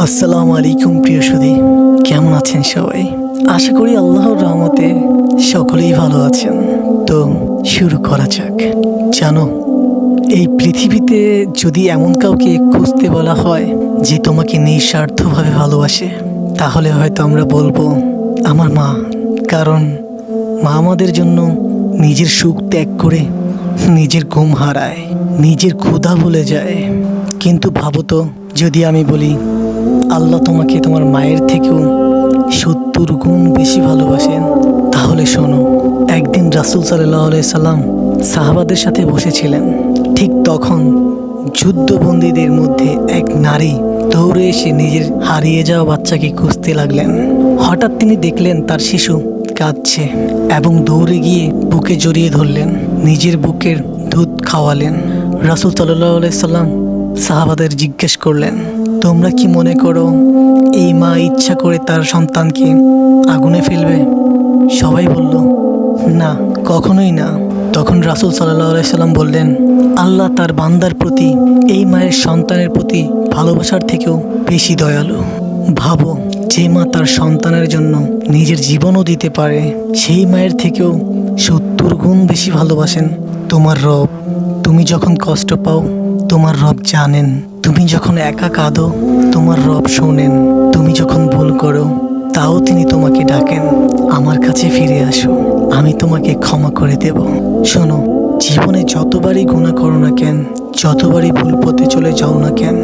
আসসালামু আলাইকুম প্রিয় সুধী, কেমন আছেন সবাই? আশা করি আল্লাহর রহমতে সকলেই ভালো আছেন। তো শুরু করা যাক। জানো, এই পৃথিবীতে যদি এমন কাউকে খুঁজতে বলা হয় যে তোমাকে নিঃস্বার্থভাবে ভালোবাসে, তাহলে হয়তো আমরা বলবো আমার মা। কারণ মা আমাদের জন্য নিজের সুখ ত্যাগ করে নিজের ঘুম হারায়, নিজের ক্ষুধা ভুলে যায়। কিন্তু ভাবো তো, যদি আমি বলি আল্লাহ তোমাকে তোমার মায়ের থেকেও 70 গুণ বেশি ভালোবাসেন, তাহলে শোনো। একদিন রাসূল সাল্লাল্লাহু আলাইহি সাল্লাম সাহাবাদের সাথে বসেছিলেন। ঠিক তখন যুদ্ধবন্দীদের মধ্যে এক নারী দৌড়ে এসে নিজের হারিয়ে যাওয়া বাচ্চাকে খুঁজতে লাগলেন। হঠাৎ তিনি দেখলেন তার শিশু কাঁদছে এবং দৌড়ে গিয়ে বুকে জড়িয়ে ধরলেন, নিজের বুকের দুধ খাওয়ালেন। রাসূল সাল্লাল্লাহু আলাইহি সাল্লাম সাহাবাদের জিজ্ঞেস করলেন, তোমরা কি মনে করো এই মা ইচ্ছা করে তার সন্তানকে আগুনে ফেলবে? সবাই বলল, না, কখনোই না। তখন রাসূল সাল্লাল্লাহু আলাইহি সাল্লাম বললেন, আল্লাহ তার বান্দার প্রতি এই মায়ের সন্তানের প্রতি ভালোবাসার থেকেও বেশি দয়ালু। ভাবো, যে মা তার সন্তানের জন্য নিজের জীবনও দিতে পারে, সেই মায়ের থেকেও 70 গুণ বেশি ভালোবাসেন তোমার রব। তুমি যখন কষ্ট পাও, তোমার রব জানেন। তুমি যখন একা কাঁদো, তোমার রব শোনেন। তুমি যখন ভুল করো, তাও তিনি তোমাকে ডাকেন, আমার কাছে ফিরে আসো, আমি তোমাকে ক্ষমা করে দেব। শোনো, জীবনে যতবারই গুনাহ করো না কেন, যতবারই ভুল পথে চলে যাও না কেন,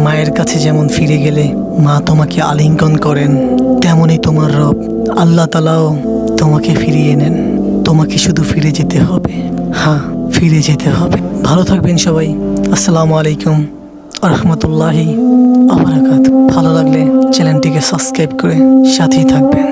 মায়ের কাছে যেমন ফিরে গেলে মা তোমাকে আলিঙ্গন করেন, তেমনই তোমার রব আল্লাহ তাআলাও তোমাকে ফিরিয়ে নেন। তোমাকে শুধু ফিরে যেতে হবে। হ্যাঁ, ফিরে যেতে হবে। ভালো থাকবেন সবাই। আসসালামু আলাইকুম রাহমাতুল্লাহি ওয়া বারাকাতুহু। ভালো লাগলে চ্যানেলটিকে সাবস্ক্রাইব করে সাথেই থাকবেন।